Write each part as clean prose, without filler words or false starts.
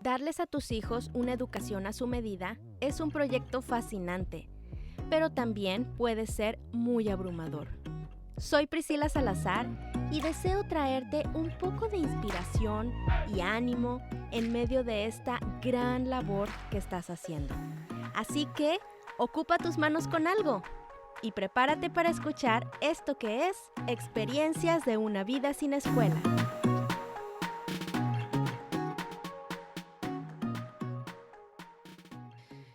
Darles a tus hijos una educación a su medida es un proyecto fascinante, pero también puede ser muy abrumador. Soy Priscila Salazar y deseo traerte un poco de inspiración y ánimo en medio de esta gran labor que estás haciendo. Así que, ocupa tus manos con algo y prepárate para escuchar esto que es Experiencias de una vida sin escuela.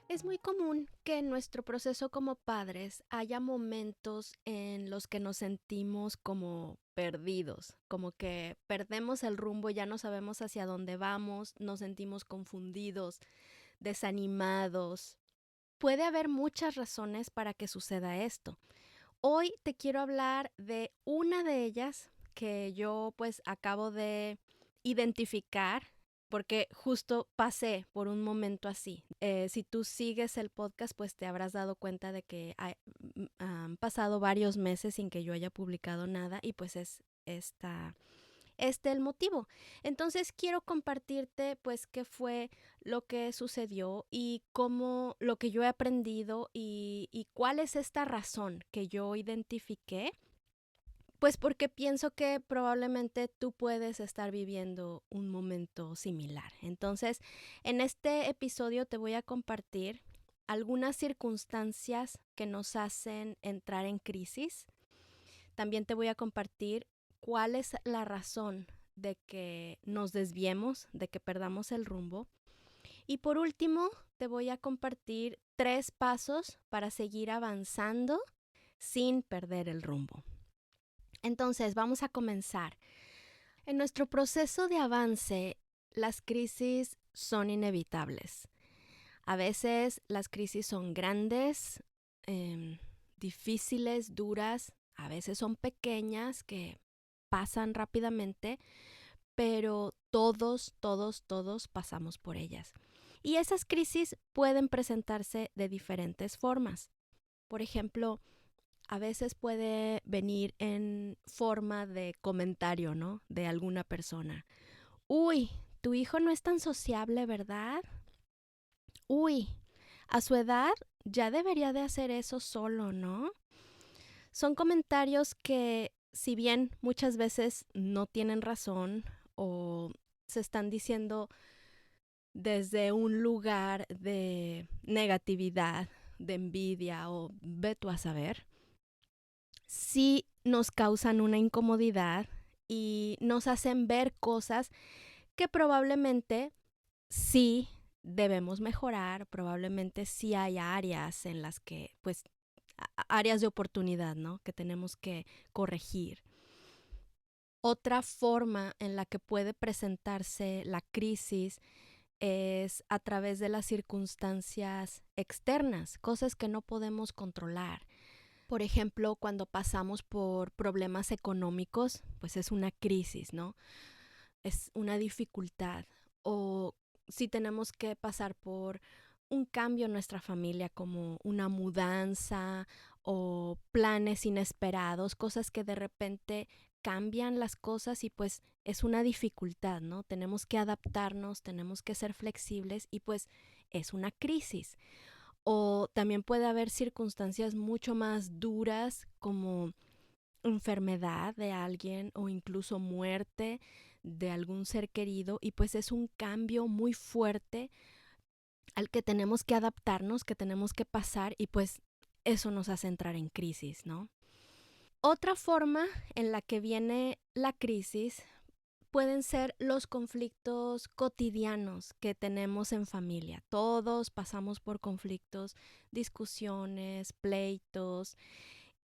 Es muy común que en nuestro proceso como padres haya momentos en los que nos sentimos como perdidos, como que perdemos el rumbo, ya no sabemos hacia dónde vamos, nos sentimos confundidos, desanimados. Puede haber muchas razones para que suceda esto. Hoy te quiero hablar de una de ellas que yo pues acabo de identificar porque justo pasé por un momento así. Si tú sigues el podcast, pues te habrás dado cuenta de que han pasado varios meses sin que yo haya publicado nada y pues es el motivo. Entonces quiero compartirte pues qué fue lo que sucedió y cómo lo que yo he aprendido y cuál es esta razón que yo identifiqué. Pues porque pienso que probablemente tú puedes estar viviendo un momento similar. Entonces, en este episodio te voy a compartir algunas circunstancias que nos hacen entrar en crisis. También te voy a compartir cuál es la razón de que nos desviemos, de que perdamos el rumbo. Y por último, te voy a compartir 3 pasos para seguir avanzando sin perder el rumbo. Entonces, vamos a comenzar. En nuestro proceso de avance, las crisis son inevitables. A veces las crisis son grandes, difíciles, duras. A veces son pequeñas que pasan rápidamente, pero todos pasamos por ellas. Y esas crisis pueden presentarse de diferentes formas. Por ejemplo, a veces puede venir en forma de comentario, ¿no? De alguna persona. Uy, tu hijo no es tan sociable, ¿verdad? Uy, a su edad ya debería de hacer eso solo, ¿no? Son comentarios que, si bien muchas veces no tienen razón o se están diciendo desde un lugar de negatividad, de envidia o ve tú a saber, sí nos causan una incomodidad y nos hacen ver cosas que probablemente sí debemos mejorar, probablemente sí hay áreas en las que, pues, áreas de oportunidad, ¿no? Que tenemos que corregir. Otra forma en la que puede presentarse la crisis es a través de las circunstancias externas, cosas que no podemos controlar. Por ejemplo, cuando pasamos por problemas económicos, pues es una crisis, ¿no? Es una dificultad. O si tenemos que pasar por un cambio en nuestra familia, como una mudanza o planes inesperados, cosas que de repente cambian las cosas y pues es una dificultad, ¿no? Tenemos que adaptarnos, tenemos que ser flexibles y pues es una crisis. O también puede haber circunstancias mucho más duras como enfermedad de alguien o incluso muerte de algún ser querido y pues es un cambio muy fuerte al que tenemos que adaptarnos, que tenemos que pasar y pues eso nos hace entrar en crisis, ¿no? Otra forma en la que viene la crisis pueden ser los conflictos cotidianos que tenemos en familia. Todos pasamos por conflictos, discusiones, pleitos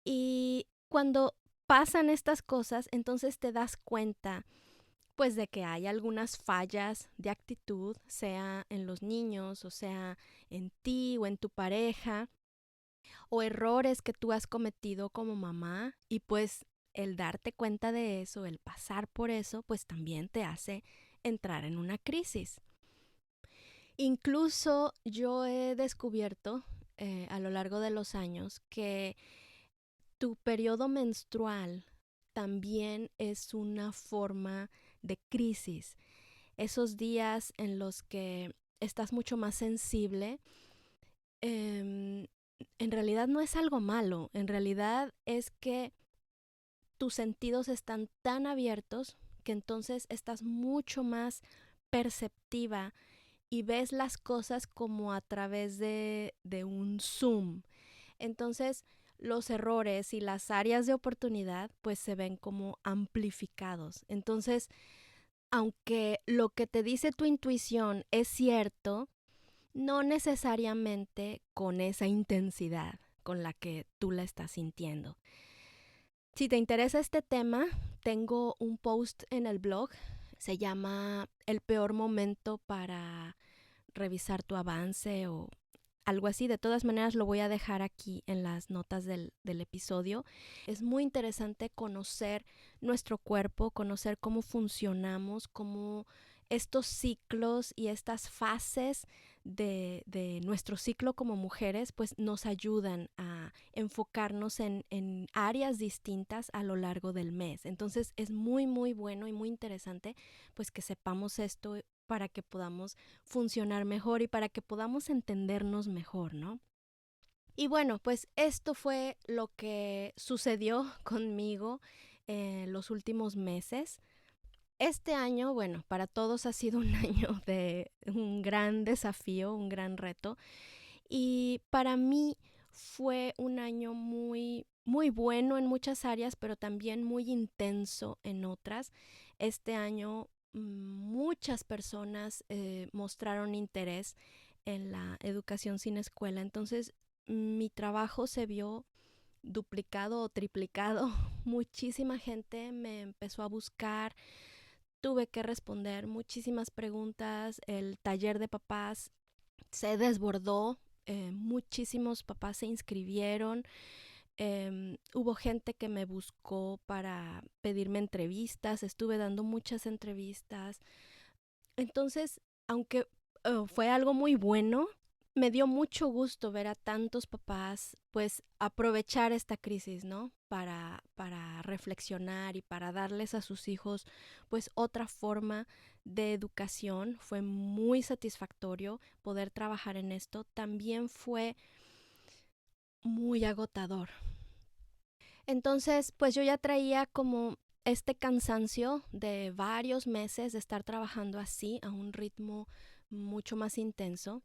y cuando pasan estas cosas, entonces te das cuenta pues de que hay algunas fallas de actitud, sea en los niños, o sea en ti o en tu pareja, o errores que tú has cometido como mamá y pues el darte cuenta de eso, el pasar por eso, pues también te hace entrar en una crisis. Incluso yo he descubierto a lo largo de los años que tu periodo menstrual también es una forma de crisis. esos días en los que estás mucho más sensible, em, en realidad no es algo malo, en realidad es que tus sentidos están tan abiertos que entonces estás mucho más perceptiva y ves las cosas como a través de un zoom. Entonces, los errores y las áreas de oportunidad pues se ven como amplificados. Entonces, aunque lo que te dice tu intuición es cierto, no necesariamente con esa intensidad con la que tú la estás sintiendo. Si te interesa este tema, tengo un post en el blog, se llama El peor momento para revisar tu avance o algo así. De todas maneras, lo voy a dejar aquí en las notas del episodio. Es muy interesante conocer nuestro cuerpo, conocer cómo funcionamos, cómo estos ciclos y estas fases de nuestro ciclo como mujeres, pues nos ayudan a enfocarnos en áreas distintas a lo largo del mes. Entonces es muy, muy bueno y muy interesante pues que sepamos esto para que podamos funcionar mejor y para que podamos entendernos mejor, ¿no? Y bueno, pues esto fue lo que sucedió conmigo en los últimos meses. Este año, bueno, para todos ha sido un año de un gran desafío, un gran reto. Y para mí fue un año muy, muy bueno en muchas áreas, pero también muy intenso en otras. Este año muchas personas mostraron interés en la educación sin escuela. Entonces mi trabajo se vio duplicado o triplicado. Muchísima gente me empezó a buscar. Tuve que responder muchísimas preguntas. El taller de papás se desbordó. Muchísimos papás se inscribieron. Hubo gente que me buscó para pedirme entrevistas. Estuve dando muchas entrevistas. Entonces, aunque fue algo muy bueno, me dio mucho gusto ver a tantos papás pues aprovechar esta crisis, ¿no? Para reflexionar y para darles a sus hijos pues otra forma de educación. Fue muy satisfactorio poder trabajar en esto. También fue muy agotador. Entonces, pues yo ya traía como este cansancio de varios meses de estar trabajando así a un ritmo mucho más intenso.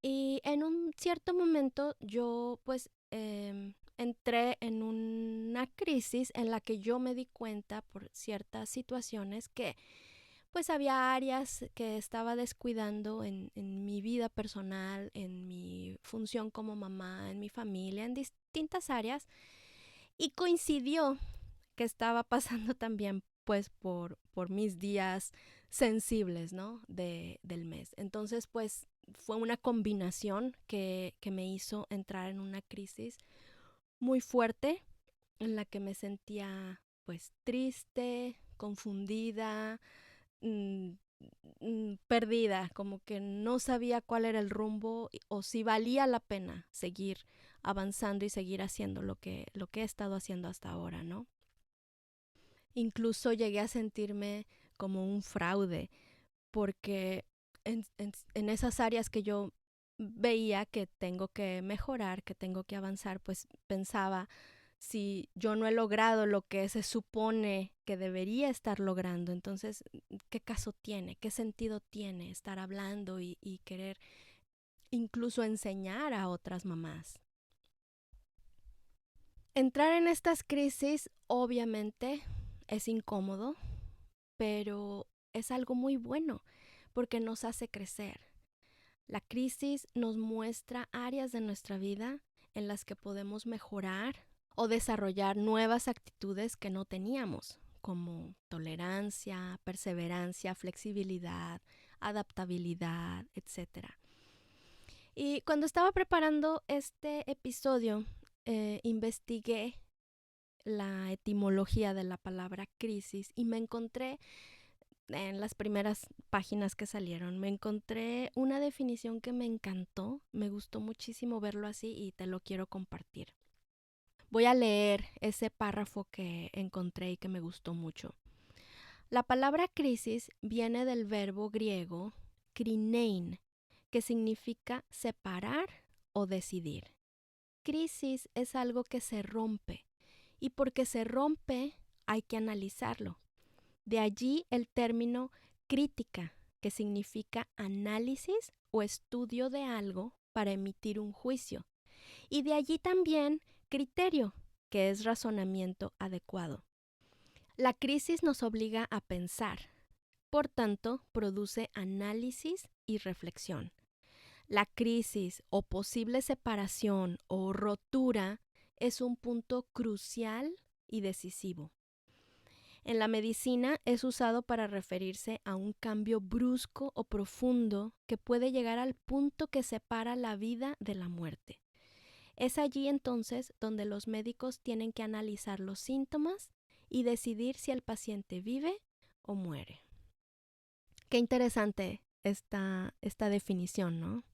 Y en un cierto momento yo pues entré en una crisis en la que yo me di cuenta por ciertas situaciones que pues había áreas que estaba descuidando en mi vida personal, en mi función como mamá, en mi familia, en distintas áreas. Y coincidió que estaba pasando también pues por mis días sensibles, ¿no? Del mes. Entonces pues fue una combinación que me hizo entrar en una crisis muy fuerte en la que me sentía pues triste, confundida, mm, perdida, como que no sabía cuál era el rumbo o si valía la pena seguir avanzando y seguir haciendo lo que he estado haciendo hasta ahora, ¿no? Incluso llegué a sentirme como un fraude, porque en esas áreas que yo veía que tengo que mejorar, que tengo que avanzar, pues pensaba, si yo no he logrado lo que se supone que debería estar logrando, entonces, ¿qué caso tiene? ¿Qué sentido tiene estar hablando y querer incluso enseñar a otras mamás? Entrar en estas crisis obviamente es incómodo, pero es algo muy bueno porque nos hace crecer. La crisis nos muestra áreas de nuestra vida en las que podemos mejorar o desarrollar nuevas actitudes que no teníamos, como tolerancia, perseverancia, flexibilidad, adaptabilidad, etcétera. Y cuando estaba preparando este episodio, investigué la etimología de la palabra crisis y me encontré en las primeras páginas que salieron, me encontré una definición que me encantó, me gustó muchísimo verlo así y te lo quiero compartir. Voy a leer ese párrafo que encontré y que me gustó mucho. La palabra crisis viene del verbo griego krinein, que significa separar o decidir. Crisis es algo que se rompe y porque se rompe hay que analizarlo. De allí el término crítica, que significa análisis o estudio de algo para emitir un juicio. Y de allí también criterio, que es razonamiento adecuado. La crisis nos obliga a pensar, por tanto, produce análisis y reflexión. La crisis o posible separación o rotura es un punto crucial y decisivo. En la medicina es usado para referirse a un cambio brusco o profundo que puede llegar al punto que separa la vida de la muerte. Es allí entonces donde los médicos tienen que analizar los síntomas y decidir si el paciente vive o muere. Qué interesante esta definición, ¿no?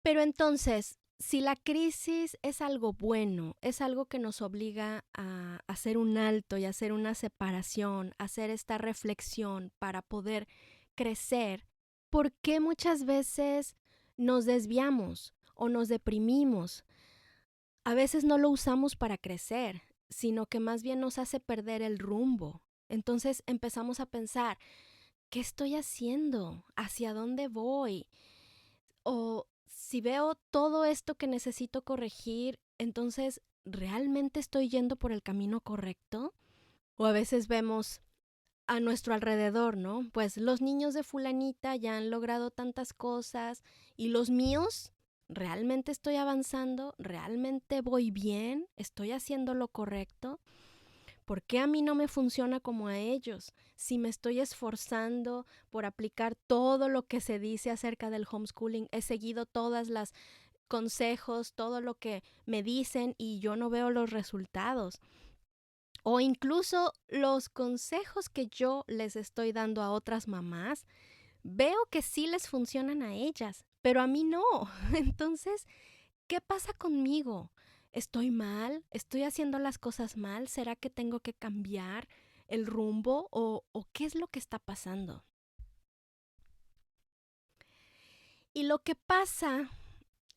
Pero entonces, si la crisis es algo bueno, es algo que nos obliga a hacer un alto y hacer una separación, hacer esta reflexión para poder crecer, ¿por qué muchas veces nos desviamos o nos deprimimos? A veces no lo usamos para crecer, sino que más bien nos hace perder el rumbo. Entonces empezamos a pensar, ¿qué estoy haciendo? ¿Hacia dónde voy? O si veo todo esto que necesito corregir, entonces, ¿realmente estoy yendo por el camino correcto? O a veces vemos a nuestro alrededor, ¿no? Pues los niños de fulanita ya han logrado tantas cosas y los míos, ¿realmente estoy avanzando? ¿Realmente voy bien? ¿Estoy haciendo lo correcto? ¿Por qué a mí no me funciona como a ellos? Si me estoy esforzando por aplicar todo lo que se dice acerca del homeschooling, he seguido todas las consejos, todo lo que me dicen y yo no veo los resultados. O incluso los consejos que yo les estoy dando a otras mamás, veo que sí les funcionan a ellas, pero a mí no. Entonces, ¿qué pasa conmigo? ¿Estoy mal? ¿Estoy haciendo las cosas mal? ¿Será que tengo que cambiar el rumbo o qué es lo que está pasando? Y lo que pasa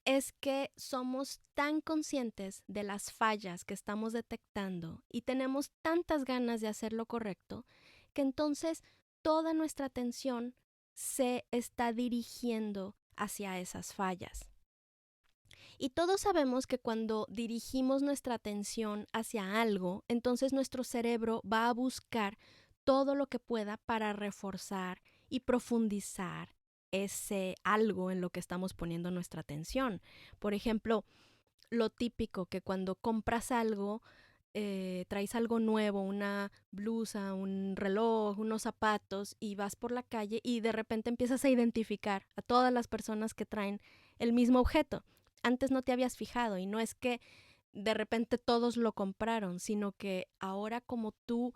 es que somos tan conscientes de las fallas que estamos detectando y tenemos tantas ganas de hacer lo correcto que entonces toda nuestra atención se está dirigiendo hacia esas fallas. Y todos sabemos que cuando dirigimos nuestra atención hacia algo, entonces nuestro cerebro va a buscar todo lo que pueda para reforzar y profundizar ese algo en lo que estamos poniendo nuestra atención. Por ejemplo, lo típico que cuando compras algo, traes algo nuevo, una blusa, un reloj, unos zapatos y vas por la calle y de repente empiezas a identificar a todas las personas que traen el mismo objeto. Antes no te habías fijado y no es que de repente todos lo compraron, sino que ahora como tú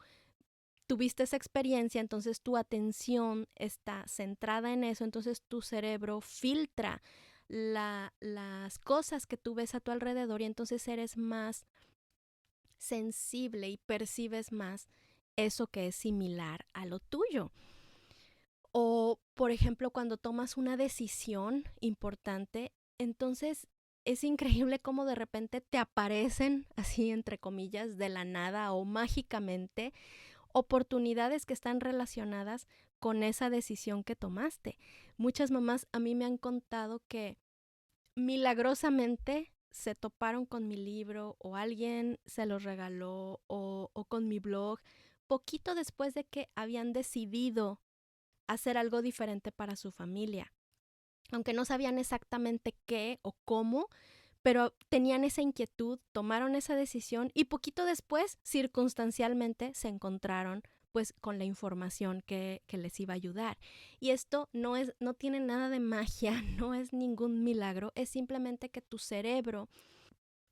tuviste esa experiencia, entonces tu atención está centrada en eso, entonces tu cerebro filtra las cosas que tú ves a tu alrededor y entonces eres más sensible y percibes más eso que es similar a lo tuyo. O, por ejemplo, cuando tomas una decisión importante, entonces es increíble cómo de repente te aparecen, así entre comillas, de la nada o mágicamente, oportunidades que están relacionadas con esa decisión que tomaste. Muchas mamás a mí me han contado que milagrosamente se toparon con mi libro o alguien se los regaló o con mi blog poquito después de que habían decidido hacer algo diferente para su familia. Aunque no sabían exactamente qué o cómo, pero tenían esa inquietud, tomaron esa decisión y poquito después, circunstancialmente, se encontraron pues con la información que les iba a ayudar. Y esto no tiene nada de magia, no es ningún milagro, es simplemente que tu cerebro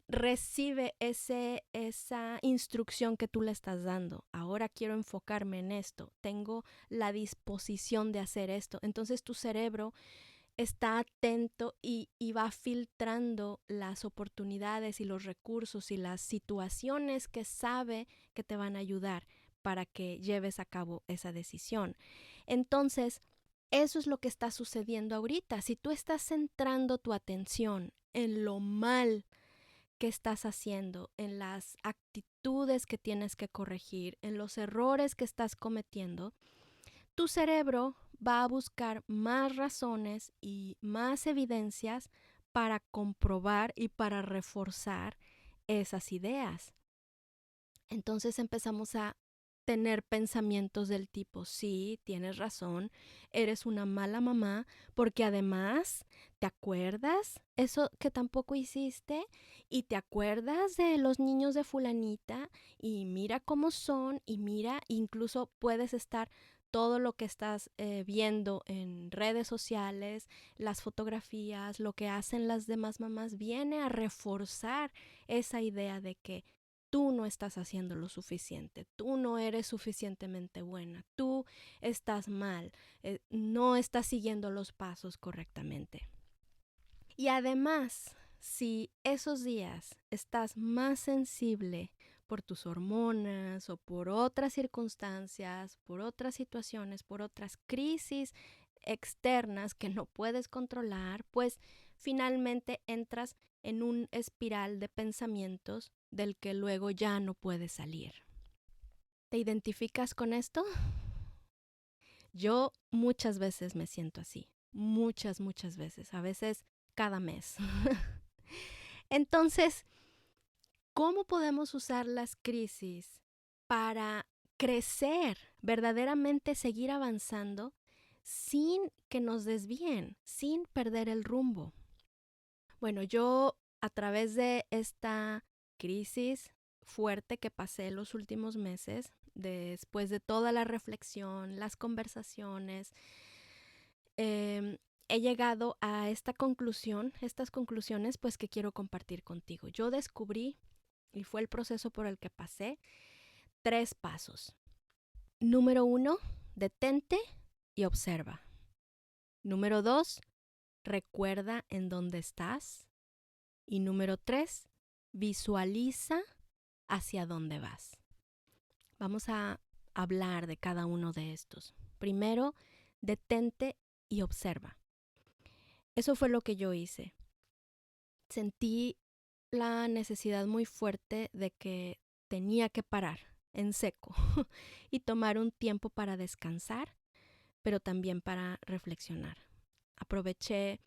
recibe esa instrucción que tú le estás dando. Ahora quiero enfocarme en esto, tengo la disposición de hacer esto. Entonces tu cerebro está atento y va filtrando las oportunidades y los recursos y las situaciones que sabe que te van a ayudar para que lleves a cabo esa decisión. Entonces, eso es lo que está sucediendo ahorita. Si tú estás centrando tu atención en lo mal que estás haciendo, en las actitudes que tienes que corregir, en los errores que estás cometiendo, tu cerebro va a buscar más razones y más evidencias para comprobar y para reforzar esas ideas. Entonces empezamos a tener pensamientos del tipo, sí, tienes razón, eres una mala mamá, porque además, ¿te acuerdas eso que tampoco hiciste? Y te acuerdas de los niños de fulanita, y mira cómo son, y mira, incluso puedes estar todo lo que estás viendo en redes sociales, las fotografías, lo que hacen las demás mamás, viene a reforzar esa idea de que tú no estás haciendo lo suficiente, tú no eres suficientemente buena, tú estás mal, no estás siguiendo los pasos correctamente. Y además, si esos días estás más sensible por tus hormonas o por otras circunstancias, por otras situaciones, por otras crisis externas que no puedes controlar, pues finalmente entras en un espiral de pensamientos del que luego ya no puedes salir. ¿Te identificas con esto? Yo muchas veces me siento así, muchas veces, a veces cada mes. Entonces, ¿cómo podemos usar las crisis para crecer, verdaderamente seguir avanzando sin que nos desvíen, sin perder el rumbo? Bueno, yo a través de esta crisis fuerte que pasé los últimos meses, después de toda la reflexión, las conversaciones, he llegado a estas conclusiones pues que quiero compartir contigo. Yo descubrí, y fue el proceso por el que pasé, 3 pasos. Número 1, detente y observa. Número 2, recuerda en dónde estás. Y número 3, visualiza hacia dónde vas. Vamos a hablar de cada uno de estos. Primero, detente y observa. Eso fue lo que yo hice. Sentí la necesidad muy fuerte de que tenía que parar en seco y tomar un tiempo para descansar, pero también para reflexionar. Aproveché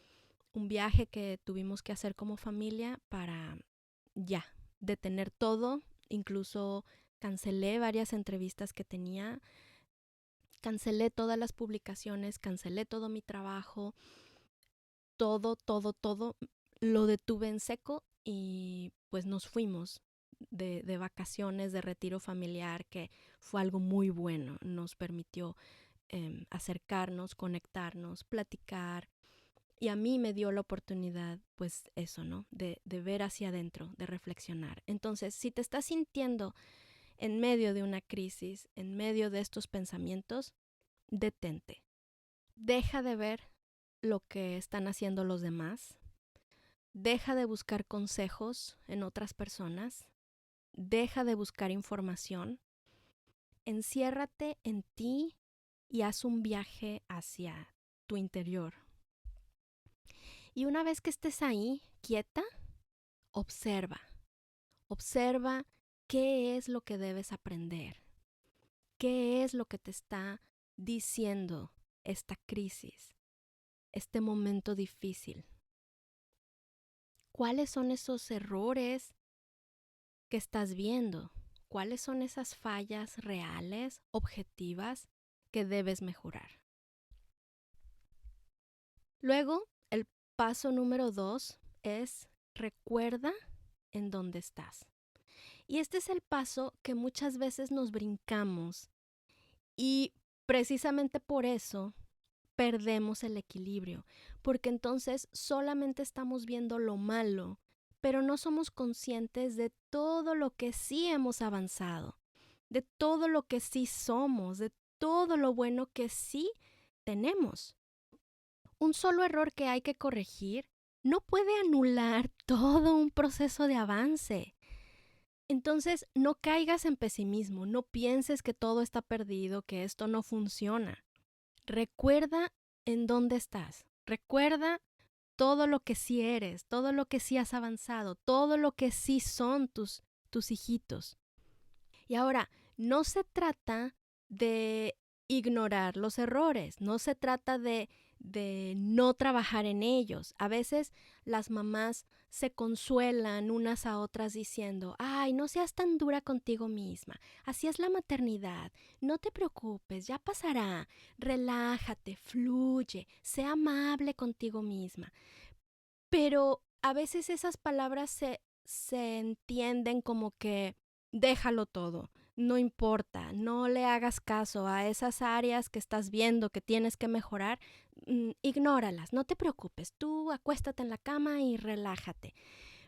un viaje que tuvimos que hacer como familia para ya detener todo, incluso cancelé varias entrevistas que tenía, cancelé todas las publicaciones, cancelé todo mi trabajo, todo lo detuve en seco y pues nos fuimos de vacaciones, de retiro familiar, que fue algo muy bueno, nos permitió acercarnos, conectarnos, platicar. Y a mí me dio la oportunidad, pues eso, ¿no? De ver hacia adentro, de reflexionar. Entonces, si te estás sintiendo en medio de una crisis, en medio de estos pensamientos, detente. Deja de ver lo que están haciendo los demás. Deja de buscar consejos en otras personas. Deja de buscar información. Enciérrate en ti y haz un viaje hacia tu interior. Y una vez que estés ahí, quieta, observa. Observa qué es lo que debes aprender. ¿Qué es lo que te está diciendo esta crisis, este momento difícil? ¿Cuáles son esos errores que estás viendo? ¿Cuáles son esas fallas reales, objetivas, que debes mejorar? Luego, el paso número 2 es recuerda en dónde estás. Y este es el paso que muchas veces nos brincamos y precisamente por eso perdemos el equilibrio, porque entonces solamente estamos viendo lo malo, pero no somos conscientes de todo lo que sí hemos avanzado, de todo lo que sí somos, de todo lo bueno que sí tenemos. Un solo error que hay que corregir no puede anular todo un proceso de avance. Entonces, no caigas en pesimismo, no pienses que todo está perdido, que esto no funciona. Recuerda en dónde estás. Recuerda todo lo que sí eres, todo lo que sí has avanzado, todo lo que sí son tus hijitos. Y ahora, no se trata de ignorar los errores, no se trata de no trabajar en ellos. A veces las mamás se consuelan unas a otras diciendo, ay, no seas tan dura contigo misma, así es la maternidad, no te preocupes, ya pasará, relájate, fluye, sé amable contigo misma. Pero a veces esas palabras se entienden como que déjalo todo, no importa, no le hagas caso a esas áreas que estás viendo que tienes que mejorar, ignóralas, no te preocupes, tú acuéstate en la cama y relájate.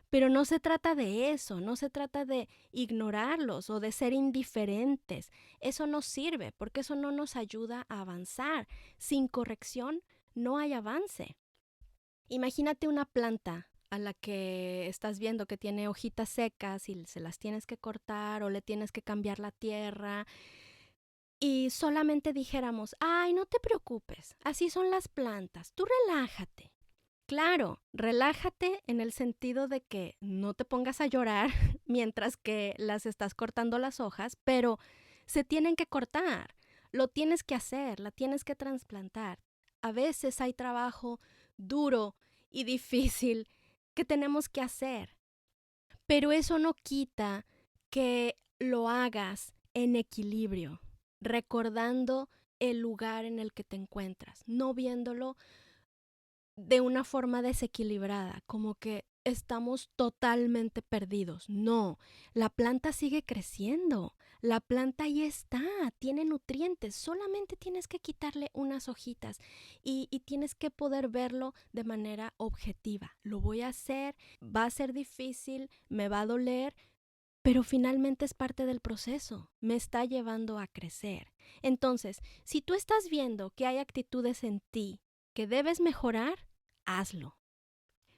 Pero no se trata de eso, no se trata de ignorarlos o de ser indiferentes. Eso no sirve porque eso no nos ayuda a avanzar. Sin corrección no hay avance. Imagínate una planta a la que estás viendo que tiene hojitas secas y se las tienes que cortar o le tienes que cambiar la tierra y solamente dijéramos, ay, no te preocupes, así son las plantas, tú relájate. Claro, relájate en el sentido de que no te pongas a llorar mientras que las estás cortando las hojas, pero se tienen que cortar, lo tienes que hacer, la tienes que trasplantar. A veces hay trabajo duro y difícil que tenemos que hacer, pero eso no quita que lo hagas en equilibrio, recordando el lugar en el que te encuentras, no viéndolo de una forma desequilibrada, como que estamos totalmente perdidos. No, la planta sigue creciendo, la planta ahí está, tiene nutrientes, solamente tienes que quitarle unas hojitas y tienes que poder verlo de manera objetiva. Lo voy a hacer, va a ser difícil, me va a doler, pero finalmente es parte del proceso, me está llevando a crecer. Entonces, si tú estás viendo que hay actitudes en ti que debes mejorar, hazlo.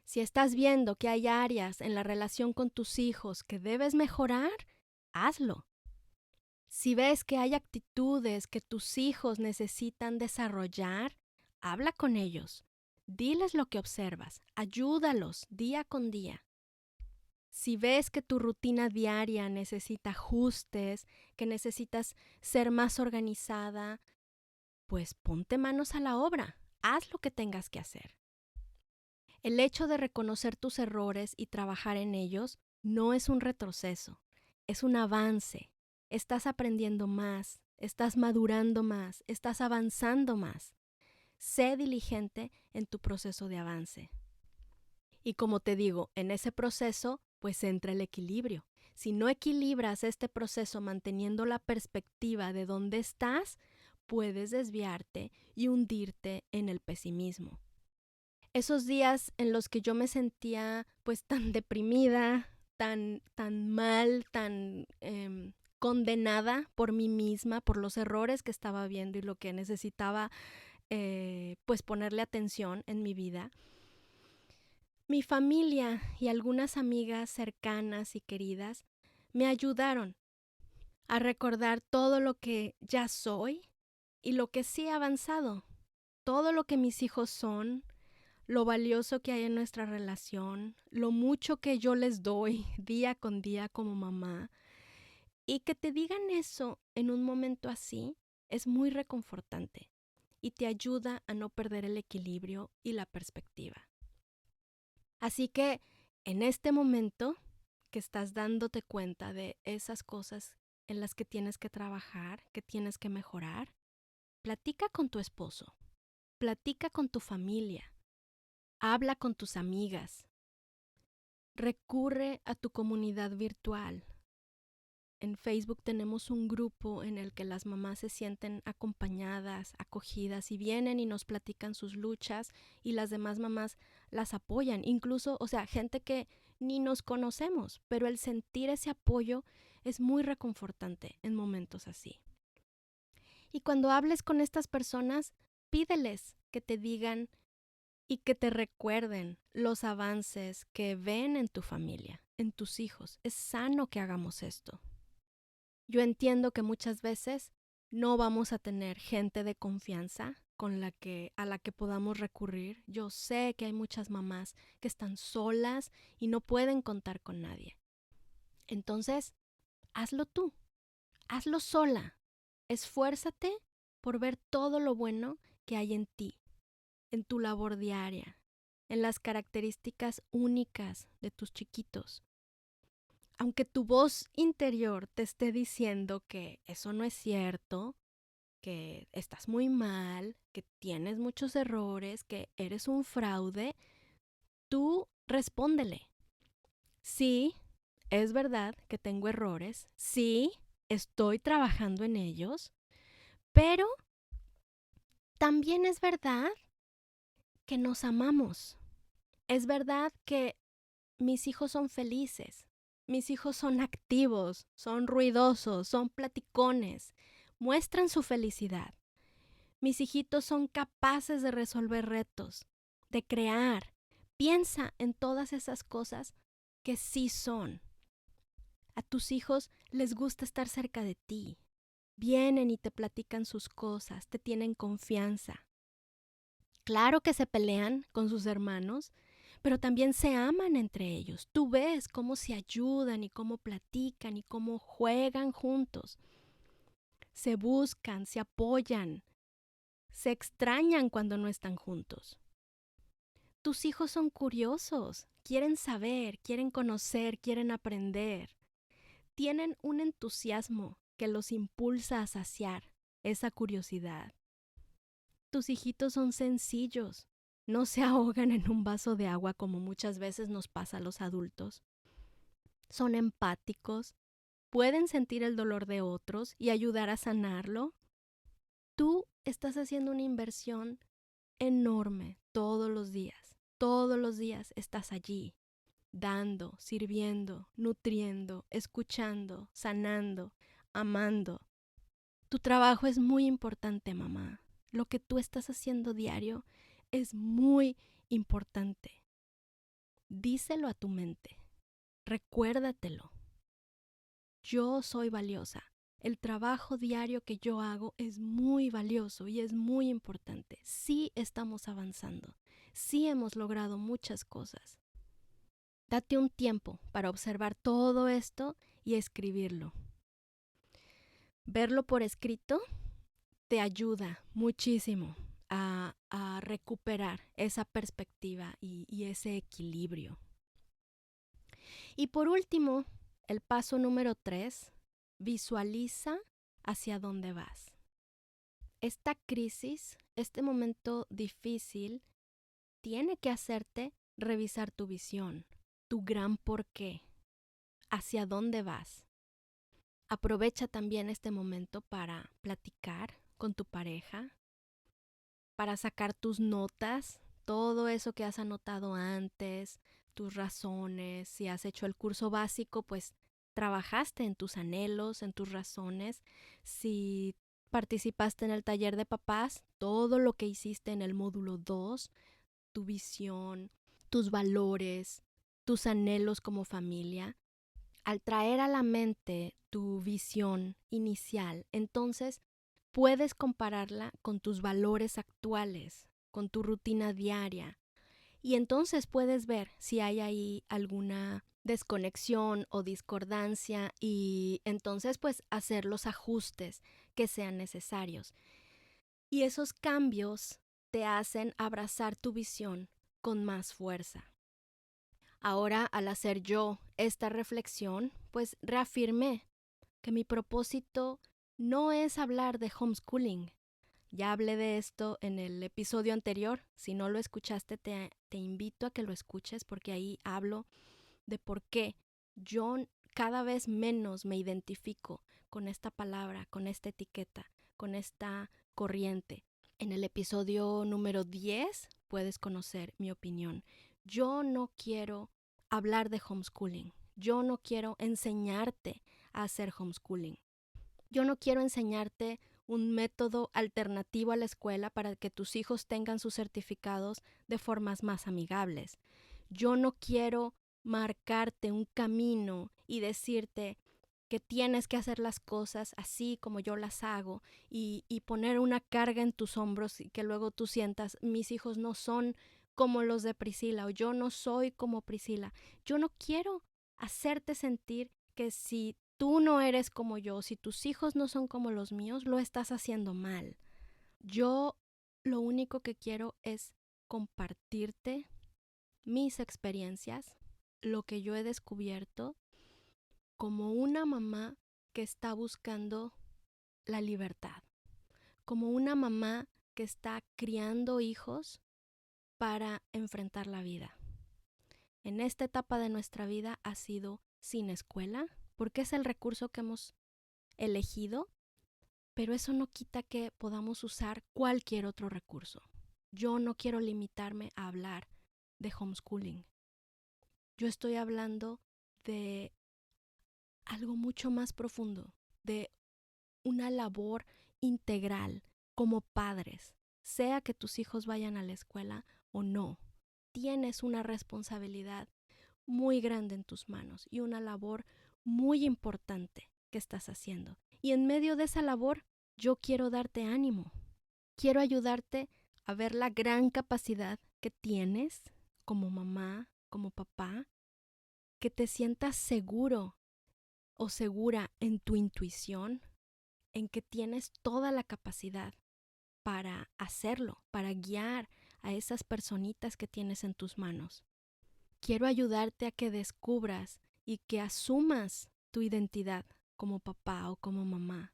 Si estás viendo que hay áreas en la relación con tus hijos que debes mejorar, hazlo. Si ves que hay actitudes que tus hijos necesitan desarrollar, habla con ellos. Diles lo que observas, ayúdalos día con día. Si ves que tu rutina diaria necesita ajustes, que necesitas ser más organizada, pues ponte manos a la obra, haz lo que tengas que hacer. El hecho de reconocer tus errores y trabajar en ellos no es un retroceso, es un avance. Estás aprendiendo más, estás madurando más, estás avanzando más. Sé diligente en tu proceso de avance. Y como te digo, en ese proceso, pues entra el equilibrio. Si no equilibras este proceso manteniendo la perspectiva de dónde estás, puedes desviarte y hundirte en el pesimismo. Esos días en los que yo me sentía pues tan deprimida, tan mal, tan condenada por mí misma, por los errores que estaba viendo y lo que necesitaba pues ponerle atención en mi vida. Mi familia y algunas amigas cercanas y queridas me ayudaron a recordar todo lo que ya soy y lo que sí he avanzado, todo lo que mis hijos son, lo valioso que hay en nuestra relación, lo mucho que yo les doy día con día como mamá. Y que te digan eso en un momento así es muy reconfortante y te ayuda a no perder el equilibrio y la perspectiva. Así que en este momento que estás dándote cuenta de esas cosas en las que tienes que trabajar, que tienes que mejorar, platica con tu esposo, platica con tu familia, habla con tus amigas, recurre a tu comunidad virtual. En Facebook tenemos un grupo en el que las mamás se sienten acompañadas, acogidas y vienen y nos platican sus luchas y las demás mamás las apoyan. Incluso, gente que ni nos conocemos, pero el sentir ese apoyo es muy reconfortante en momentos así. Y cuando hables con estas personas, pídeles que te digan y que te recuerden los avances que ven en tu familia. en tus hijos. Es sano que hagamos esto. Yo entiendo que muchas veces no vamos a tener gente de confianza a la que podamos recurrir. Yo sé que hay muchas mamás que están solas y no pueden contar con nadie. Entonces, hazlo tú, hazlo sola. Esfuérzate por ver todo lo bueno que hay en ti, en tu labor diaria, en las características únicas de tus chiquitos. Aunque tu voz interior te esté diciendo que eso no es cierto, que estás muy mal, que tienes muchos errores, que eres un fraude, tú respóndele. Sí, es verdad que tengo errores, sí, estoy trabajando en ellos, pero también es verdad que nos amamos. Es verdad que mis hijos son felices, mis hijos son activos, son ruidosos, son platicones, muestran su felicidad. Mis hijitos son capaces de resolver retos, de crear. Piensa en todas esas cosas que sí son. A tus hijos les gusta estar cerca de ti. Vienen y te platican sus cosas, te tienen confianza. Claro que se pelean con sus hermanos, pero también se aman entre ellos. Tú ves cómo se ayudan y cómo platican y cómo juegan juntos. Se buscan, se apoyan, se extrañan cuando no están juntos. Tus hijos son curiosos, quieren saber, quieren conocer, quieren aprender. Tienen un entusiasmo que los impulsa a saciar esa curiosidad. Tus hijitos son sencillos, no se ahogan en un vaso de agua como muchas veces nos pasa a los adultos. Son empáticos, pueden sentir el dolor de otros y ayudar a sanarlo. Tú estás haciendo una inversión enorme todos los días. Todos los días estás allí, dando, sirviendo, nutriendo, escuchando, sanando, amando. Tu trabajo es muy importante, mamá. Lo que tú estás haciendo diario es muy importante. Díselo a tu mente. Recuérdatelo. Yo soy valiosa. El trabajo diario que yo hago es muy valioso y es muy importante. Sí estamos avanzando. Sí hemos logrado muchas cosas. Date un tiempo para observar todo esto y escribirlo. Verlo por escrito te ayuda muchísimo a recuperar esa perspectiva y ese equilibrio. Y por último, el paso número 3, visualiza hacia dónde vas. Esta crisis, este momento difícil, tiene que hacerte revisar tu visión, tu gran porqué, hacia dónde vas. Aprovecha también este momento para platicar con tu pareja, para sacar tus notas, todo eso que has anotado antes, tus razones. Si has hecho el curso básico, pues trabajaste en tus anhelos, en tus razones. Si participaste en el taller de papás, todo lo que hiciste en el módulo 2, tu visión, tus valores, tus anhelos como familia. Al traer a la mente tu visión inicial, entonces puedes compararla con tus valores actuales, con tu rutina diaria. Y entonces puedes ver si hay ahí alguna desconexión o discordancia y entonces pues hacer los ajustes que sean necesarios. Y esos cambios te hacen abrazar tu visión con más fuerza. Ahora, al hacer yo esta reflexión, pues reafirmé que mi propósito no es hablar de homeschooling. Ya hablé de esto en el episodio anterior. Si no lo escuchaste, te invito a que lo escuches porque ahí hablo de por qué yo cada vez menos me identifico con esta palabra, con esta etiqueta, con esta corriente. En el episodio número 10 puedes conocer mi opinión. Yo no quiero hablar de homeschooling. Yo no quiero enseñarte a hacer homeschooling. Yo no quiero enseñarte un método alternativo a la escuela para que tus hijos tengan sus certificados de formas más amigables. Yo no quiero marcarte un camino y decirte que tienes que hacer las cosas así como yo las hago y poner una carga en tus hombros y que luego tú sientas, mis hijos no son como los de Priscila o yo no soy como Priscila. Yo no quiero hacerte sentir que si tú no eres como yo, si tus hijos no son como los míos, lo estás haciendo mal. Yo lo único que quiero es compartirte mis experiencias, lo que yo he descubierto como una mamá que está buscando la libertad, como una mamá que está criando hijos para enfrentar la vida. En esta etapa de nuestra vida ha sido sin escuela, porque es el recurso que hemos elegido, pero eso no quita que podamos usar cualquier otro recurso. Yo no quiero limitarme a hablar de homeschooling. Yo estoy hablando de algo mucho más profundo, de una labor integral como padres, sea que tus hijos vayan a la escuela o no. Tienes una responsabilidad muy grande en tus manos y una labor muy importante que estás haciendo. Y en medio de esa labor, yo quiero darte ánimo. Quiero ayudarte a ver la gran capacidad que tienes como mamá, como papá, que te sientas seguro o segura en tu intuición, en que tienes toda la capacidad para hacerlo, para guiar a esas personitas que tienes en tus manos. Quiero ayudarte a que descubras y que asumas tu identidad como papá o como mamá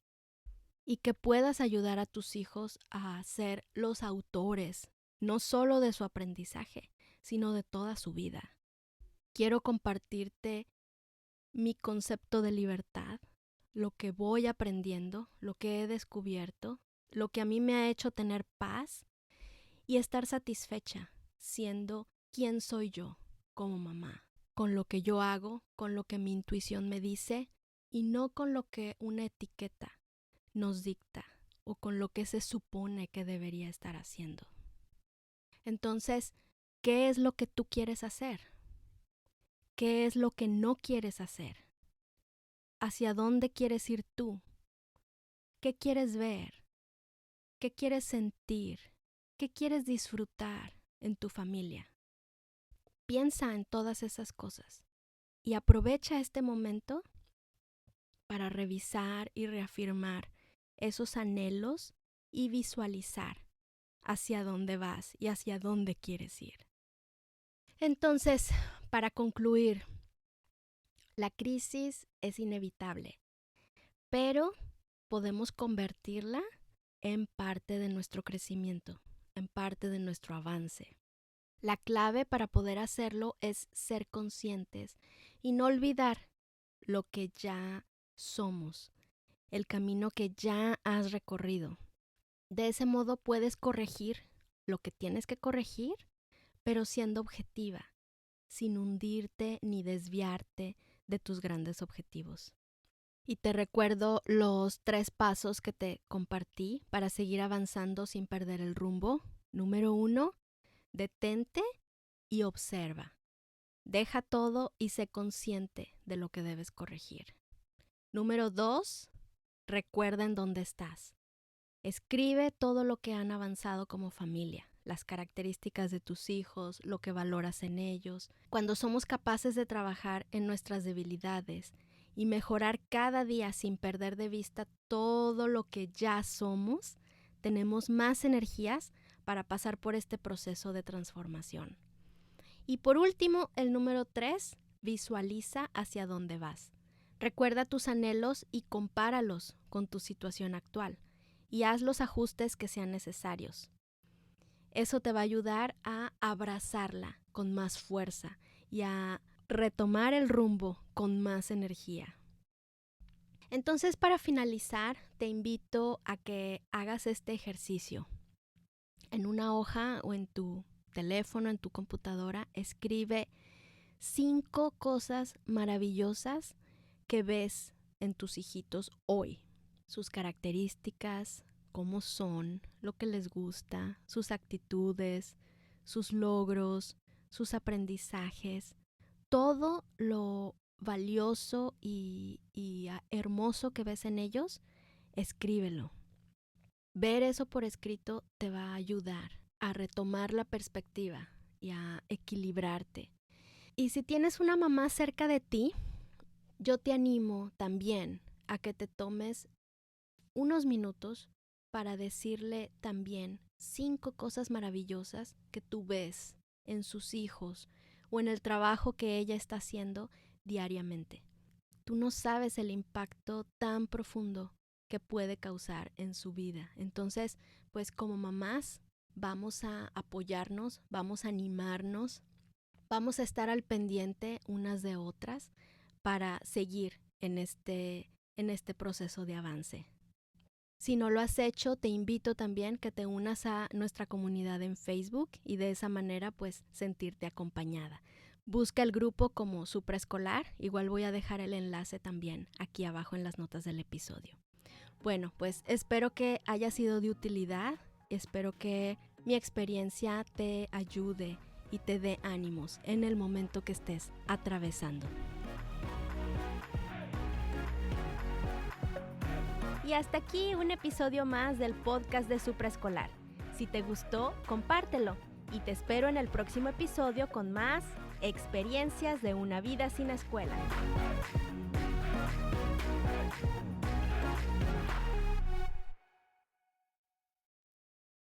y que puedas ayudar a tus hijos a ser los autores, no solo de su aprendizaje, sino de toda su vida. Quiero compartirte mi concepto de libertad, lo que voy aprendiendo, lo que he descubierto, lo que a mí me ha hecho tener paz y estar satisfecha siendo quien soy yo como mamá, con lo que yo hago, con lo que mi intuición me dice y no con lo que una etiqueta nos dicta o con lo que se supone que debería estar haciendo. Entonces, ¿qué es lo que tú quieres hacer? ¿Qué es lo que no quieres hacer? ¿Hacia dónde quieres ir tú? ¿Qué quieres ver? ¿Qué quieres sentir? ¿Qué quieres disfrutar en tu familia? Piensa en todas esas cosas y aprovecha este momento para revisar y reafirmar esos anhelos y visualizar hacia dónde vas y hacia dónde quieres ir. Entonces, para concluir, la crisis es inevitable, pero podemos convertirla en parte de nuestro crecimiento, en parte de nuestro avance. La clave para poder hacerlo es ser conscientes y no olvidar lo que ya somos, el camino que ya has recorrido. De ese modo puedes corregir lo que tienes que corregir, pero siendo objetiva, sin hundirte ni desviarte de tus grandes objetivos. Y te recuerdo los 3 pasos que te compartí para seguir avanzando sin perder el rumbo. Número 1, detente y observa. Deja todo y sé consciente de lo que debes corregir. Número 2, recuerda en dónde estás. Escribe todo lo que han avanzado como familia, las características de tus hijos, lo que valoras en ellos. Cuando somos capaces de trabajar en nuestras debilidades y mejorar cada día sin perder de vista todo lo que ya somos, tenemos más energías para pasar por este proceso de transformación. Y por último, el número 3, visualiza hacia dónde vas. Recuerda tus anhelos y compáralos con tu situación actual y haz los ajustes que sean necesarios. Eso te va a ayudar a abrazarla con más fuerza y a retomar el rumbo con más energía. Entonces, para finalizar, te invito a que hagas este ejercicio. En una hoja o en tu teléfono, en tu computadora, escribe 5 cosas maravillosas que ves en tus hijitos hoy. Sus características, cómo son, lo que les gusta, sus actitudes, sus logros, sus aprendizajes, todo lo valioso y hermoso que ves en ellos, escríbelo. Ver eso por escrito te va a ayudar a retomar la perspectiva y a equilibrarte. Y si tienes una mamá cerca de ti, yo te animo también a que te tomes unos minutos para decirle también 5 cosas maravillosas que tú ves en sus hijos o en el trabajo que ella está haciendo diariamente. Tú no sabes el impacto tan profundo que puede causar en su vida. Entonces, pues como mamás, vamos a apoyarnos, vamos a animarnos, vamos a estar al pendiente unas de otras para seguir en este proceso de avance. Si no lo has hecho, te invito también que te unas a nuestra comunidad en Facebook y de esa manera pues sentirte acompañada. Busca el grupo como Su Preescolar, igual voy a dejar el enlace también aquí abajo en las notas del episodio. Bueno, pues espero que haya sido de utilidad, espero que mi experiencia te ayude y te dé ánimos en el momento que estés atravesando. Y hasta aquí un episodio más del podcast de Su Preescolar. Si te gustó, compártelo y te espero en el próximo episodio con más experiencias de una vida sin escuela.